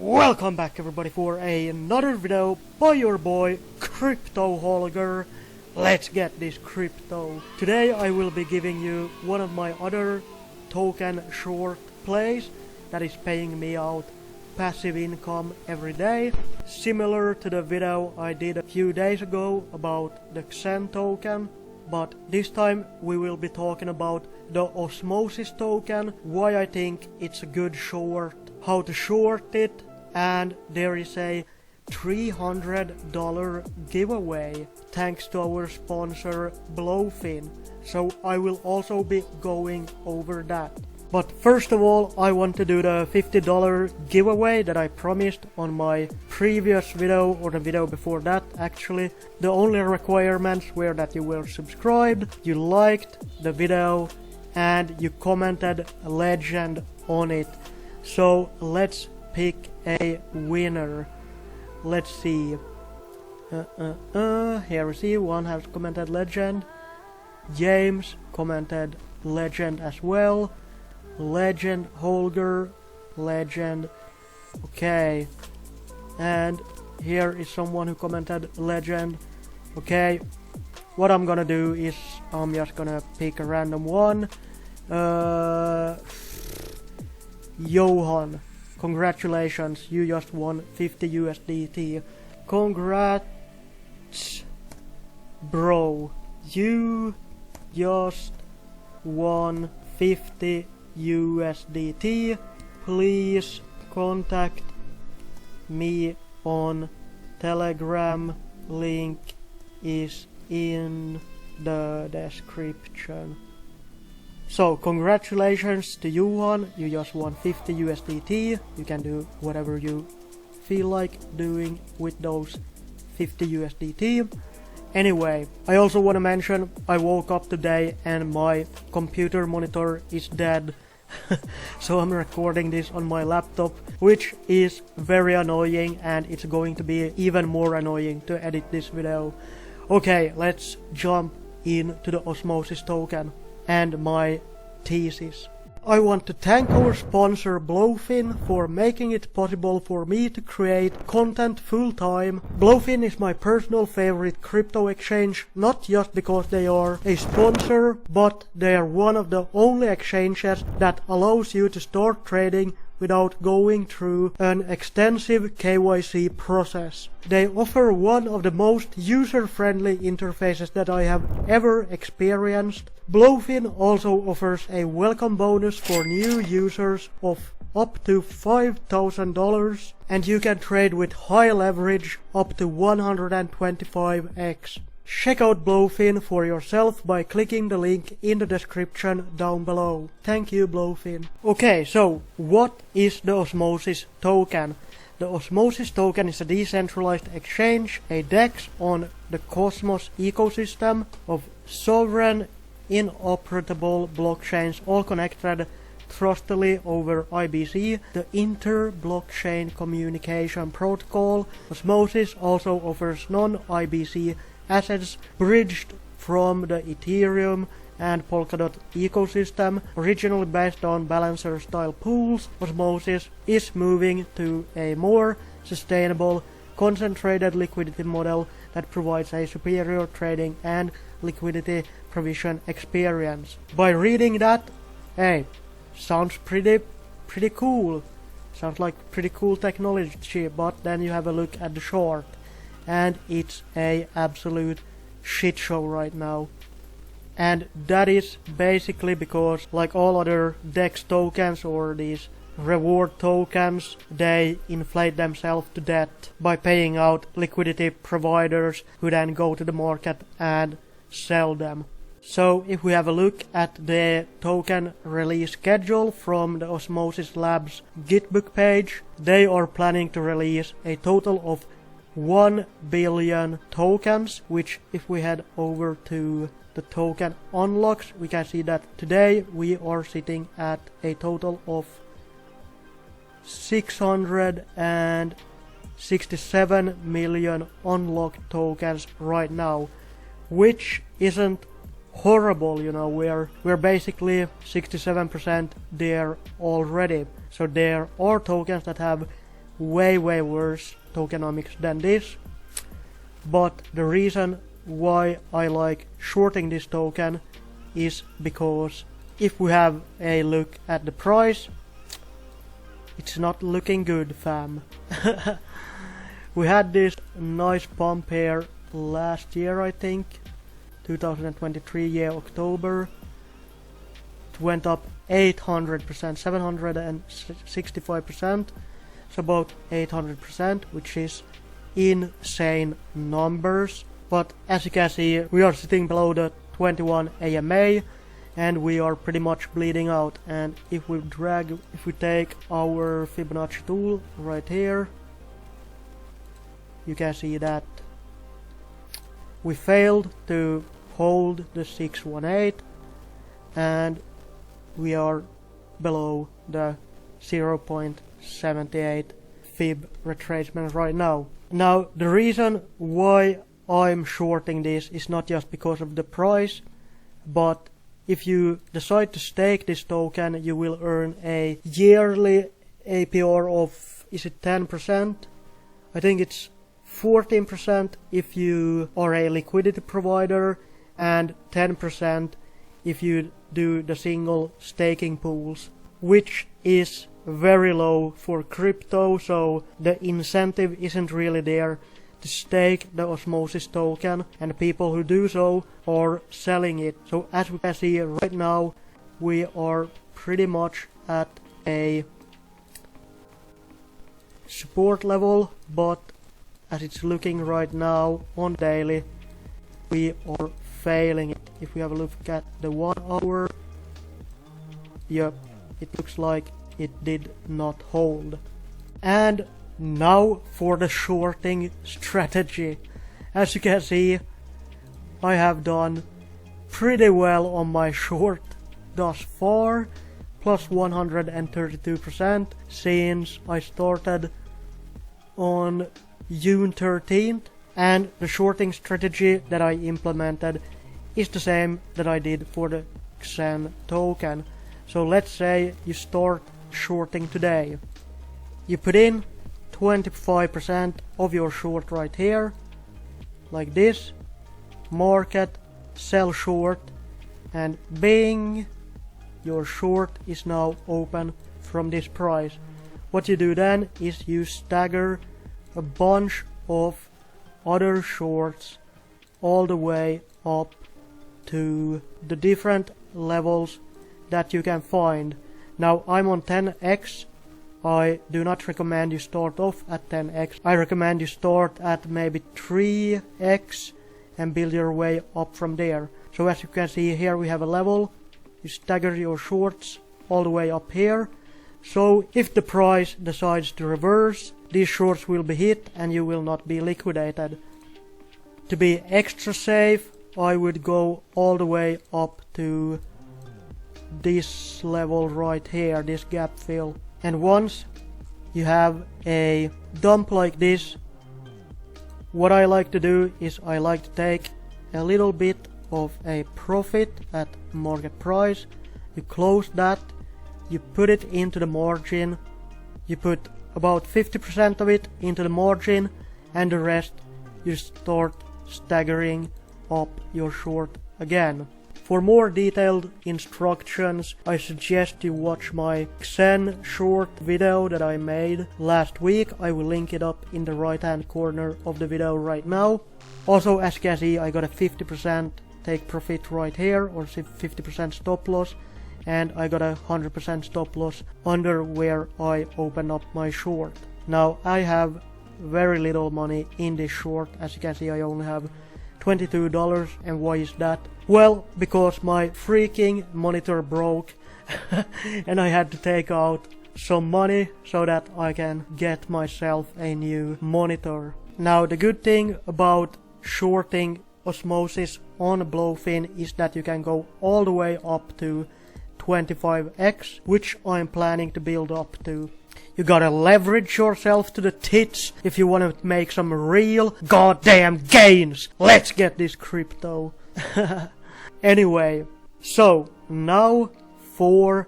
Welcome back everybody for another video by your boy Crypto Holger. Let's get this crypto. Today I will be giving you one of my other token short plays that is paying me out passive income every day, similar to the video I did a few days ago about the Xen token. But this time we will be talking about the Osmosis token, why I think it's a good short, how to short it, and there is a $300 giveaway thanks to our sponsor Blofin. So I will also be going over that. But first of all, I want to do the $50 giveaway that I promised on my previous video, or the video before that actually. The only requirements were that you were subscribed, you liked the video, and you commented legend on it. So let's pick a winner. Let's see. Here we see one has commented legend. James commented legend as well. Legend, Holger, legend. Okay, and here is someone who commented legend. Okay, what I'm gonna do is I'm just gonna pick a random one. Johan, congratulations, you just won 50 USDT. Congrats, bro, you just won 50 USDT. Please contact me on Telegram. Link is in the description. So congratulations to Johan, you just won 50 USDT. You can do whatever you feel like doing with those 50 USDT. Anyway, I also want to mention I woke up today and my computer monitor is dead. So I'm recording this on my laptop, which is very annoying, and it's going to be even more annoying to edit this video. Okay, let's jump into the Osmosis token and my thesis. I want to thank our sponsor Blofin for making it possible for me to create content full time. Blofin is my personal favorite crypto exchange, not just because they are a sponsor, but they are one of the only exchanges that allows you to start trading without going through an extensive KYC process. They offer one of the most user-friendly interfaces that I have ever experienced. Blofin also offers a welcome bonus for new users of up to $5,000, and you can trade with high leverage up to 125x. Check out Blofin for yourself by clicking the link in the description down below. Thank you, Blofin. Okay, so what is the Osmosis token? The Osmosis token is a decentralized exchange, a DEX on the Cosmos ecosystem of sovereign, inoperable blockchains, all connected trustily over IBC, the Inter-Blockchain Communication Protocol. Osmosis also offers non-IBC assets bridged from the Ethereum and Polkadot ecosystem. Originally based on balancer style pools, Osmosis is moving to a more sustainable, concentrated liquidity model that provides a superior trading and liquidity provision experience. By reading that, hey, sounds pretty cool. Sounds like pretty cool technology, but then you have a look at the chart, and it's a absolute shit show right now. And that is basically because, like all other DEX tokens or these reward tokens, they inflate themselves to death by paying out liquidity providers who then go to the market and sell them. So if we have a look at the token release schedule from the Osmosis Labs Gitbook page, they are planning to release a total of 1 billion tokens, which if we head over to the token unlocks, we can see that today we are sitting at a total of 667 million unlocked tokens right now, which isn't horrible, you know. We're basically 67% there already. So there are tokens that have way worse tokenomics than this. But the reason why I like shorting this token is because if we have a look at the price, it's not looking good, fam. We had this nice pump here last year, I think, 2023 year October. It went up 800%, 765%, so about 800%, which is insane numbers. But as you can see, we are sitting below the 21 AMA, and we are pretty much bleeding out. And if we take our Fibonacci tool right here, you can see that we failed to hold the 618, and we are below the 0.78 fib retracement right now. Now, the reason why I'm shorting this is not just because of the price, but if you decide to stake this token, you will earn a yearly APR of, is it 10%? I think it's 14% if you are a liquidity provider, and 10% if you do the single staking pools, which is very low for crypto, so the incentive isn't really there to stake the Osmosis token, and the people who do so are selling it. So as we can see right now, we are pretty much at a support level, but as it's looking right now on daily, we are failing it. If we have a look at the 1 hour, yep, it looks like it did not hold. And now for the shorting strategy. As you can see, I have done pretty well on my short thus far, plus 132% since I started on June 13th, and the shorting strategy that I implemented is the same that I did for the Xen token. So let's say you start shorting today. You put in 25% of your short right here, like this, market, sell short, and bing, your short is now open from this price. What you do then is you stagger a bunch of other shorts all the way up to the different levels that you can find. Now I'm on 10x. I do not recommend you start off at 10x. I recommend you start at maybe 3x and build your way up from there. So as you can see here, we have a level. You stagger your shorts all the way up here. So if the price decides to reverse, these shorts will be hit and you will not be liquidated. To be extra safe, I would go all the way up to this level right here, this gap fill. And once you have a dump like this, what I like to do is I like to take a little bit of a profit at market price. You close that, you put it into the margin, you put about 50% of it into the margin, and the rest you start staggering up your short again. For more detailed instructions, I suggest you watch my Xen short video that I made last week. I will link it up in the right hand corner of the video right now. Also, as you can see, I got a 50% take profit right here, or 50% stop loss, and I got a 100% stop loss under where I open up my short. Now I have very little money in this short. As you can see, I only have $22. And why is that? Well, because my freaking monitor broke and I had to take out some money so that I can get myself a new monitor. Now the good thing about shorting Osmosis on Blofin is that you can go all the way up to 25x, which I'm planning to build up to. You gotta leverage yourself to the tits if you wanna make some real goddamn gains. Let's get this crypto. Anyway, so now for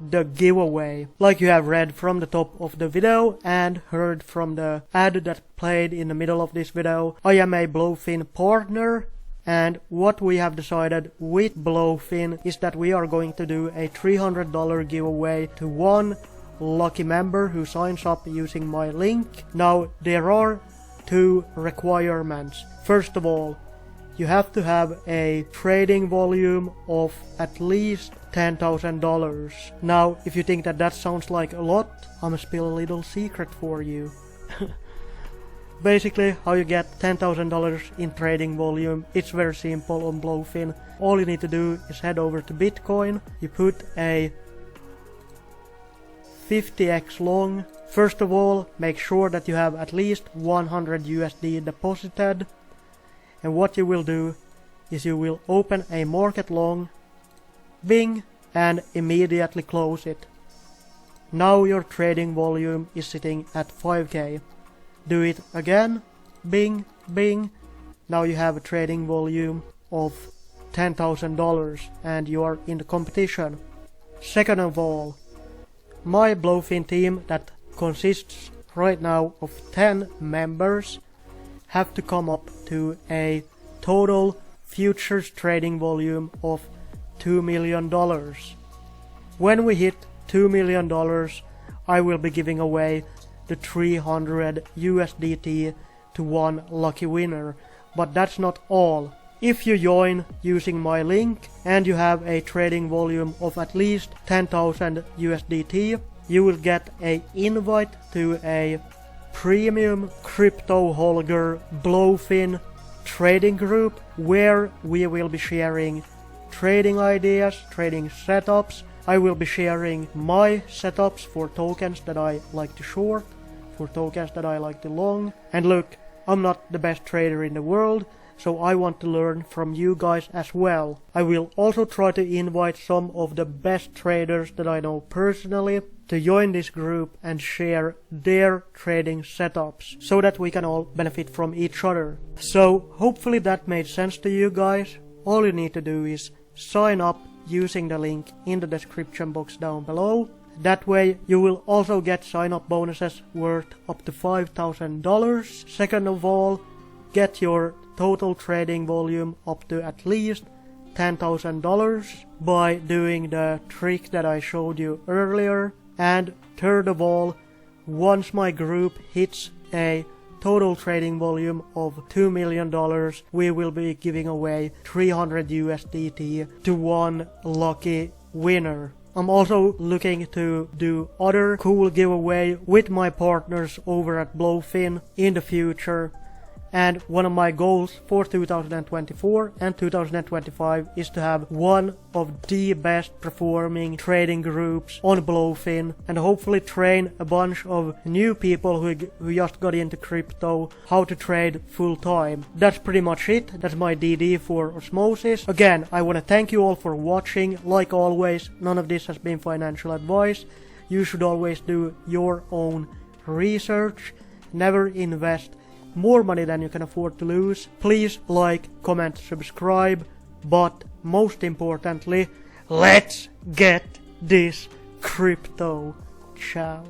the giveaway. Like you have read from the top of the video and heard from the ad that played in the middle of this video, I am a Blofin partner, and what we have decided with Blofin is that we are going to do a $300 giveaway to one lucky member who signs up using my link. Now there are two requirements. First of all, you have to have a trading volume of at least $10,000. Now, if you think that that sounds like a lot, I'ma spill a little secret for you. Basically, how you get $10,000 in trading volume, it's very simple on Blofin. All you need to do is head over to Bitcoin, you put a 50x long. First of all, make sure that you have at least 100 USD deposited. And what you will do is you will open a market long, bing, and immediately close it. Now your trading volume is sitting at 5k. Do it again, bing, bing. Now you have a trading volume of $10,000 and you are in the competition. Second of all, my Blofin team that consists right now of 10 members have to come up to a total futures trading volume of $2 million. When we hit $2 million, I will be giving away the 300 USDT to one lucky winner. But that's not all. If you join using my link and you have a trading volume of at least 10,000 USDT, you will get an invite to a premium crypto holger Blofin trading group where we will be sharing trading ideas, trading setups. I will be sharing my setups for tokens that I like to short, for tokens that I like to long. And look, I'm not the best trader in the world, so I want to learn from you guys as well. I will also try to invite some of the best traders that I know personally to join this group and share their trading setups so that we can all benefit from each other. So hopefully that made sense to you guys. All you need to do is sign up using the link in the description box down below. That way you will also get sign-up bonuses worth up to $5,000. Second of all, get your total trading volume up to at least $10,000 by doing the trick that I showed you earlier. And third of all, once my group hits a total trading volume of $2 million, we will be giving away 300 USDT to one lucky winner. I'm also looking to do other cool giveaway with my partners over at Blofin in the future. And one of my goals for 2024 and 2025 is to have one of the best performing trading groups on Blofin and hopefully train a bunch of new people who just got into crypto how to trade full time. That's pretty much it. That's my DD for Osmosis. Again, I want to thank you all for watching. Like always, none of this has been financial advice. You should always do your own research. Never invest more money than you can afford to lose. Please like, comment, subscribe, but most importantly, let's get this crypto. Ciao.